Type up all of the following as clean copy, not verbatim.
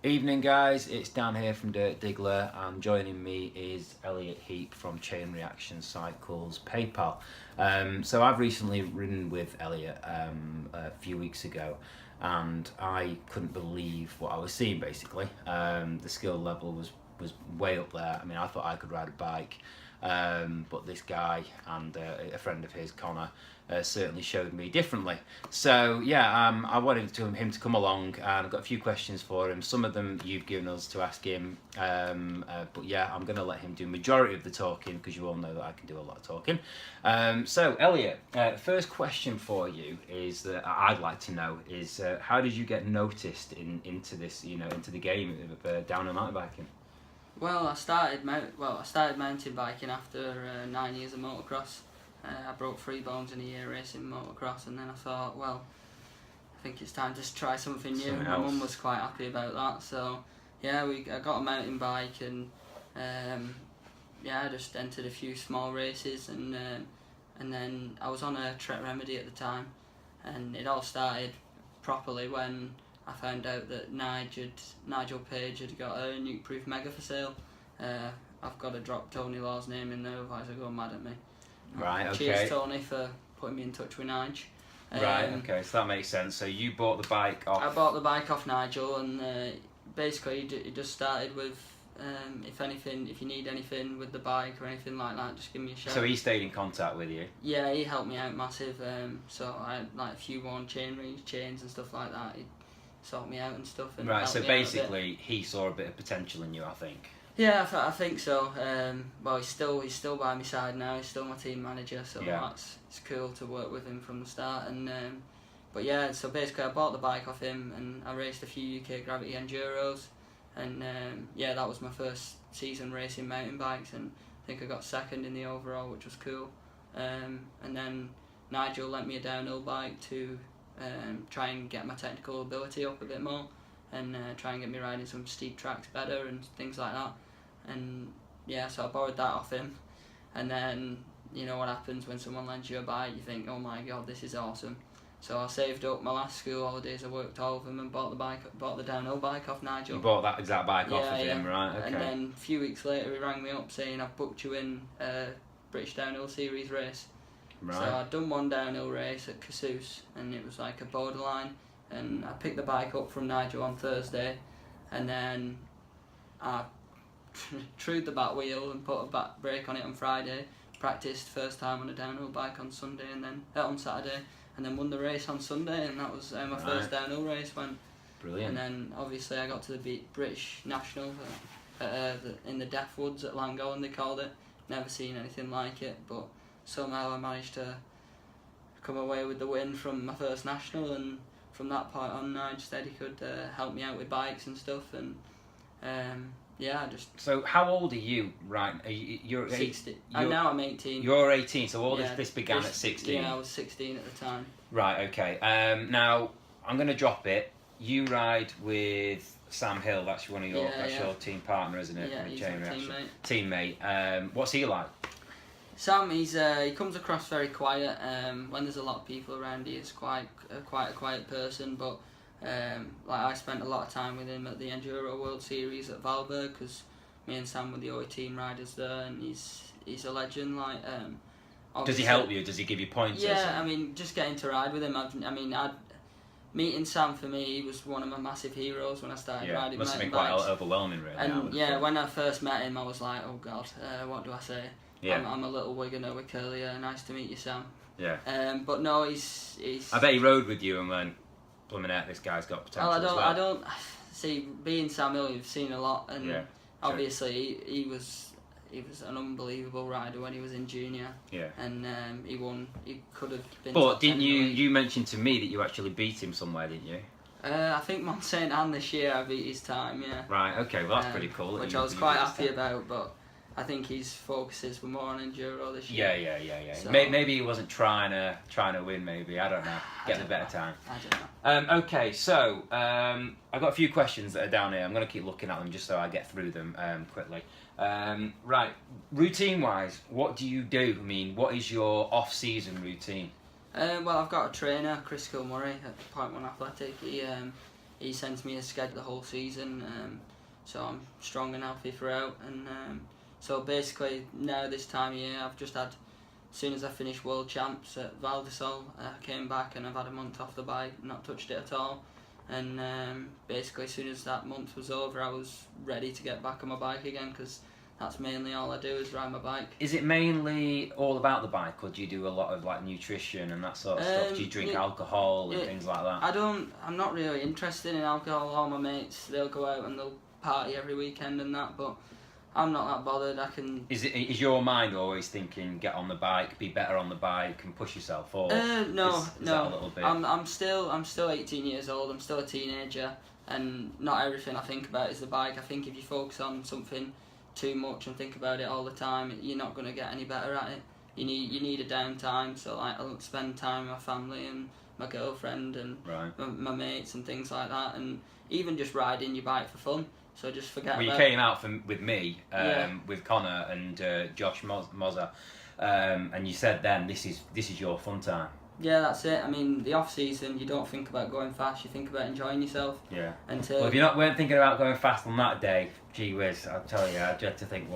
Evening guys, it's Dan here from Diggler and joining me is Elliott Heap from Chain Reaction Cycles PayPal. So I've recently ridden with Elliott a few weeks ago and I couldn't believe what I was seeing basically. The skill level was way up there. I mean, I thought I could ride a bike, but this guy and a friend of his, Connor, certainly showed me differently. So yeah, I wanted him to come along, and I've got a few questions for him. Some of them you've given us to ask him, but yeah, I'm going to let him do majority of the talking because you all know that I can do a lot of talking. So Elliott, first question for you is that I'd like to know is how did you get noticed into this, into the game of downhill mountain biking? Well, I started mountain biking after 9 years of motocross. I broke 3 bones in a year racing motocross, and then I thought, well, I think it's time to try something new. My mum was quite happy about that, so yeah, I got a mountain bike, and yeah, I just entered a few small races, and then I was on a Trek Remedy at the time, and it all started properly when I found out that Nigel Page had got a nuke-proof Mega for sale. I've got to drop Tony Law's name in there, otherwise they'll go mad at me. Right, okay. Cheers, Tony, for putting me in touch with Nigel. Right, okay, so that makes sense. So you bought the bike off... I bought the bike off Nigel, and basically it just started with, if you need anything with the bike or anything like that, just give me a shout. So he stayed in contact with you? Yeah, he helped me out massive. So I had like a few worn chains and stuff like that. He'd sort me out and stuff. And right, so basically he saw a bit of potential in you, I think. Yeah, I think so. Well, he's still by my side now. He's still my team manager, so yeah, it's cool to work with him from the start. And but yeah, so basically I bought the bike off him, and I raced a few UK Gravity Enduros, and yeah, that was my first season racing mountain bikes, and I think I got second in the overall, which was cool. And then Nigel lent me a downhill bike to try and get my technical ability up a bit more, and try and get me riding some steep tracks better and things like that. And yeah, so I borrowed that off him, and then you know what happens when someone lends you a bike, you think, oh my god, this is awesome. So I saved up my last school holidays, I worked all of them, and bought the downhill bike off Nigel. You bought that exact bike off of him, right? Okay. And then a few weeks later he rang me up saying, I've booked you in a British Downhill Series race. Right. So I'd done one downhill race at Cassous, and it was like a borderline, and I picked the bike up from Nigel on Thursday, and then I trued the back wheel and put a back brake on it on Friday, practiced first time on a downhill bike on Sunday, and then on Saturday, and then won the race on Sunday, and that was my first downhill race. Brilliant. And then obviously I got to the British National in the Deaf Woods at Langholm, they called it. Never seen anything like it, but somehow I managed to come away with the win from my first national, and from that point on Nigel said he could help me out with bikes and stuff, and yeah, So how old are you, right? You're 60. And now I'm 18. You're 18, so all this began at 16? Yeah, I was 16 at the time. Right, okay. Now, I'm going to drop it. You ride with Sam Hill, that's one of your, your team partner, isn't it? Yeah, he's my teammate. What's he like? Sam, he comes across very quiet. When there's a lot of people around, he is quite a quiet person, but like I spent a lot of time with him at the Enduro World Series at Valberg, because me and Sam were the only team riders there, and he's a legend. Like, does he help you? Does he give you pointers? Yeah, I mean, just getting to ride with him. Meeting Sam, for me, he was one of my massive heroes when I started riding. Must have been quite overwhelming, really. And yeah, when I first met him, I was like, oh god, what do I say? Yeah. I'm a little Wiganer with curly hair. Nice to meet you, Sam. Yeah. But no, he's. I bet he rode with you and went, blooming out, this guy's got potential. Well, I don't see, being Sam Hill, you've seen a lot, and obviously he was an unbelievable rider when he was in junior. Yeah. And he won. He could have been. But didn't you? You mentioned to me that you actually beat him somewhere, didn't you? I think Mont Saint Anne this year I beat his time. Yeah. Right. Okay. Well, that's pretty cool. Which I was quite happy about, but I think his focuses were more on enduro this year. Yeah. So, maybe he wasn't trying to win. Maybe, I don't know. Get a better time. I don't know. Okay, so I've got a few questions that are down here. I'm going to keep looking at them just so I get through them quickly. Right, routine-wise, what do you do? I mean, what is your off-season routine? Well, I've got a trainer, Chris Kilmurray at Point One Athletic. he sends me a schedule the whole season, so I'm strong and healthy throughout. And so basically now this time of year, I've just had, as soon as I finished World Champs at Val di Sol, I came back and I've had a month off the bike, not touched it at all. And basically as soon as that month was over, I was ready to get back on my bike again, because that's mainly all I do is ride my bike. Is it mainly all about the bike, or do you do a lot of like nutrition and that sort of stuff? Do you drink alcohol and things like that? I'm not really interested in alcohol. All my mates, they'll go out and they'll party every weekend and that, but I'm not that bothered. I can. Is your mind always thinking get on the bike, be better on the bike, and push yourself? Or no. Is that a little bit? I'm still 18 years old. I'm still a teenager, and not everything I think about is the bike. I think if you focus on something too much and think about it all the time, you're not going to get any better at it. You need a downtime. So like I'll spend time with my family and my girlfriend and my mates and things like that, and even just riding your bike for fun. So just forget. Well, you came out with me, with Connor and Josh Mozza, and you said then this is your fun time. Yeah, that's it. I mean, the off season, you don't think about going fast. You think about enjoying yourself. Yeah. Until well, if you weren't thinking about going fast on that day, gee whiz, I'll tell you, I dread to think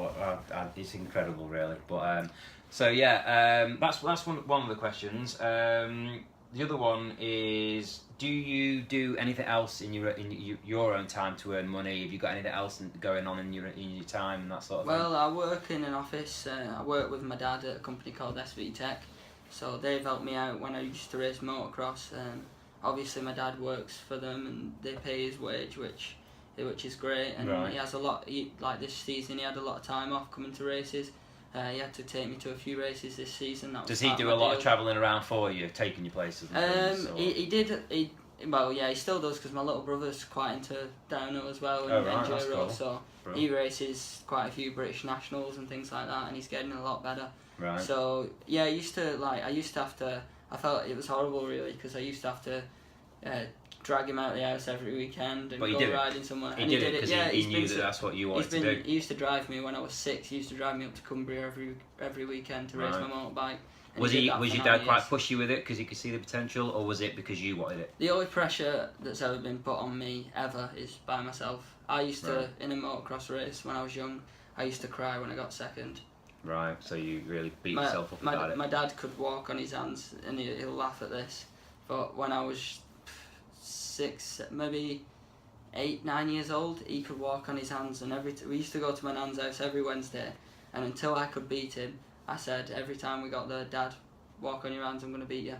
it's incredible, really. But so yeah, that's one of the questions. The other one is, do you do anything else in your own time to earn money? Have you got anything else going on in your time and that sort of thing? Well, I work in an office. I work with my dad at a company called SV Tech. So they've helped me out when I used to race motocross. Obviously, my dad works for them and they pay his wage, which is great. And he has a lot. Like this season, he had a lot of time off coming to races. He had to take me to a few races this season. Does he do a lot of travelling around for you, taking you places? And things, he did. Well, yeah, he still does, because my little brother's quite into downhill as well and enduro. Cool. So he races quite a few British nationals and things like that, and he's getting a lot better. Right. So yeah, I used to have to. I felt it was horrible, really, because I used to have to drag him out of the house every weekend and go riding somewhere. He did it because he knew that's what you wanted to do. He used to drive me when I was 6. He used to drive me up to Cumbria every weekend to race my motorbike. Was your dad quite pushy with it because he could see the potential, or was it because you wanted it? The only pressure that's ever been put on me ever is by myself. I used to, in a motocross race when I was young, I used to cry when I got second. Right, so you really beat yourself up about it. My dad could walk on his hands, and he'll laugh at this, but when I was 6, maybe 8, 9 years old, he could walk on his hands, and we used to go to my nan's house every Wednesday, and until I could beat him, I said every time we got there, Dad, walk on your hands, I'm going to beat you.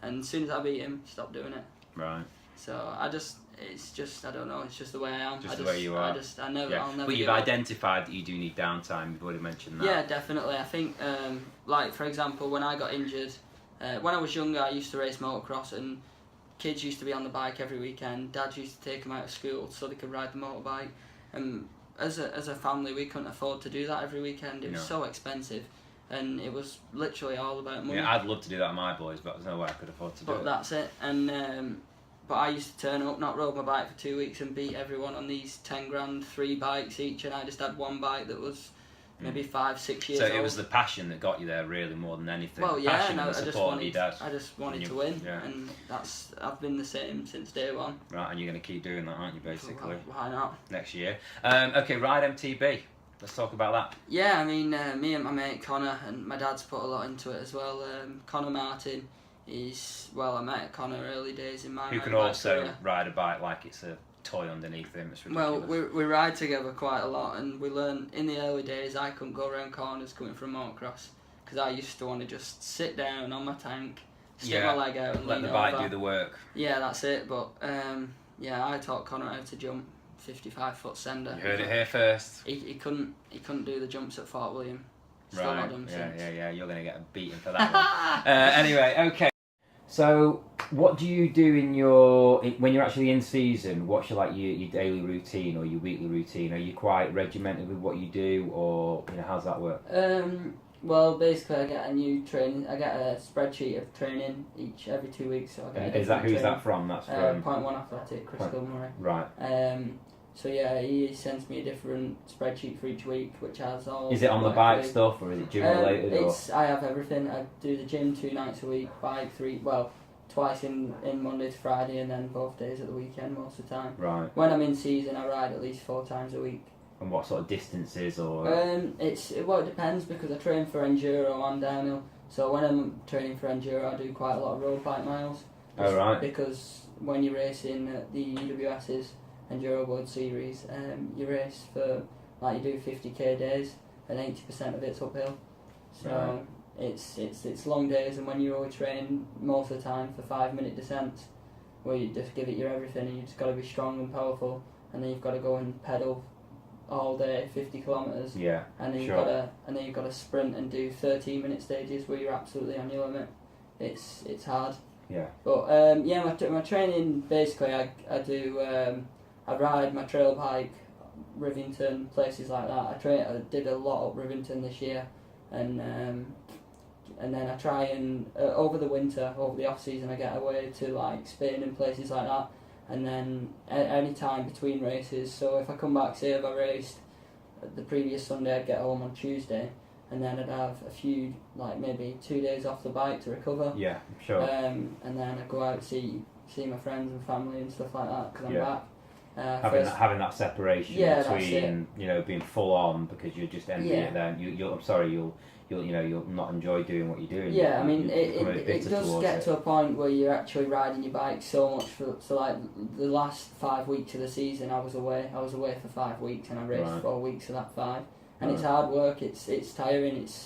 And as soon as I beat him, he stopped doing it. Right. So I don't know, it's just the way I am. The way you are. I'll never But you've identified that you do need downtime, you've already mentioned that. Yeah, definitely. I think, like, for example, when I got injured, when I was younger, I used to race motocross, and kids used to be on the bike every weekend. Dad used to take them out of school so they could ride the motorbike. And as a family, we couldn't afford to do that every weekend. It was so expensive. And it was literally all about money. Yeah, I'd love to do that with my boys, but there's no way I could afford to do it. But that's it. And but I used to turn up, not rode my bike for 2 weeks, and beat everyone on these 10 grand, 3 bikes each, and I just had one bike that was maybe 5, 6 years old. So it was the passion that got you there, really, more than anything. Well, yeah, and I just wanted to win, and I've been the same since day one. Right, and you're going to keep doing that, aren't you, basically? Why not? Next year. Okay, Ride MTB. Let's talk about that. Yeah, I mean, me and my mate Connor, and my dad's put a lot into it as well. Connor Martin, I met Connor early days in my Who can also ride a bike like it's a toy underneath him. It's ridiculous. Well, we ride together quite a lot, and we learn in the early days. I couldn't go around corners coming from motocross because I used to want to just sit down on my tank, stick my leg out, and let the bike do the work. Yeah, that's it. But I taught Connor how to jump 55-foot sender. You heard it here first. He couldn't do the jumps at Fort William. Still right. Not done since. Yeah. You're going to get beaten for that one. Anyway, okay. So, what do you do when you're actually in season? What's your daily routine or your weekly routine? Are you quite regimented with what you do, or how's that work? Well, basically, I get a spreadsheet of training every 2 weeks. So I get who's that from? That's from Point One Athletic, Chris Gilmurray. Right. So yeah, he sends me a different spreadsheet for each week, which has all. Is it on the bike stuff, or is it gym related? I have everything. I do the gym 2 nights a week, bike 2 twice in Monday to Friday, and then both days at the weekend most of the time. Right. When I'm in season, I ride at least 4 times a week. And what sort of distances or? It depends, because I train for enduro and downhill. So when I'm training for enduro, I do quite a lot of road bike miles. Oh, right. Because when you're racing at the UWS's Enduro World Series, you race for, like, you do 50k days, and 80% of it's uphill. So right. it's long days, and when you only train most of the time for 5-minute descents, where you just give it your everything, and you just got to be strong and powerful, and then you've got to go and pedal all day 50 kilometres. Yeah. And then you've got to sprint and do 13-minute stages where you're absolutely on your limit. It's hard. Yeah. But my training, basically, I ride my trail bike, Rivington, places like that. I did a lot up Rivington this year, and then I try and over the winter, over the off season, I get away to like Spain and places like that. And then any time between races, so if I come back, say if I raced the previous Sunday, I'd get home on Tuesday, and then I'd have a few, like maybe 2 days off the bike to recover. Yeah, sure. And then I'd go out, see my friends and family and stuff like that, because I'm back. Having that separation between, you know, being full on because you're just empty it then. You'll not enjoy doing what you're doing. Yeah, I mean, it does get to a point where you're actually riding your bike so much so like the last 5 weeks of the season, I was away for 5 weeks, and I raced 4 weeks of that 5, and it's hard work. It's tiring. It's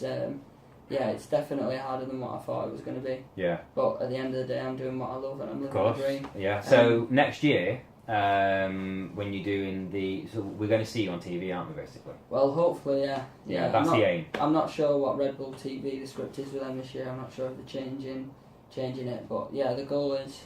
definitely harder than what I thought it was going to be. Yeah. But at the end of the day, I'm doing what I love, and I'm living my dream. Yeah. So next year, when you're doing so we're going to see you on TV, aren't we, basically? Well, hopefully, yeah. Yeah, that's the aim. I'm not sure what Red Bull TV the script is with them this year. I'm not sure if they're changing it, but yeah, the goal is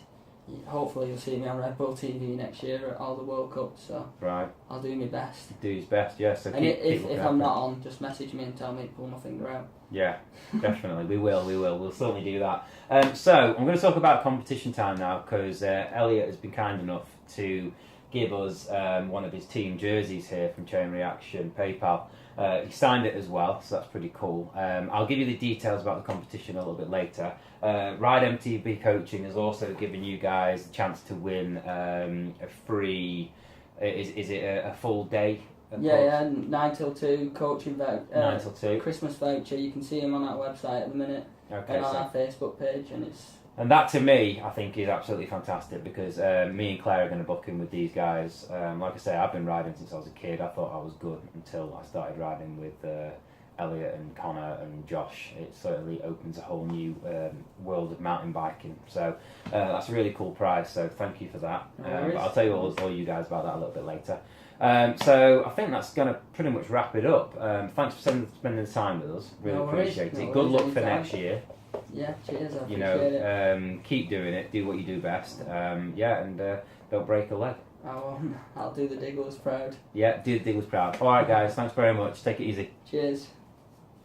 hopefully you'll see me on Red Bull TV next year at all the World Cups. So right, I'll do my best. Do his best, yeah. So and if I'm not on, just message me and tell me to pull my finger out. Yeah, definitely. We will. We'll certainly do that. So I'm going to talk about competition time now, because Elliott has been kind enough to give us one of his team jerseys here from Chain Reaction PayPal. He signed it as well, so that's pretty cool. I'll give you the details about the competition a little bit later. Ride MTB Coaching has also given you guys the chance to win a free. Is it a full day? Yeah, 9 till 2 coaching voucher. 9 till 2. Christmas voucher. You can see him on our website at the minute, and on our Facebook page, And that, to me, I think is absolutely fantastic, because me and Claire are going to book in with these guys. Like I say, I've been riding since I was a kid. I thought I was good until I started riding with Elliott and Connor and Josh. It certainly opens a whole new world of mountain biking. So that's a really cool prize, so thank you for that. But I'll tell you all you guys about that a little bit later. So I think that's going to pretty much wrap it up. Thanks for spending the time with us. Really appreciate it. Good luck for next year. Yeah, cheers. I appreciate it. Keep doing it. Do what you do best. And don't break a leg. I'll do the Digglers proud. Yeah, do the Digglers proud. All right, guys. Thanks very much. Take it easy. Cheers.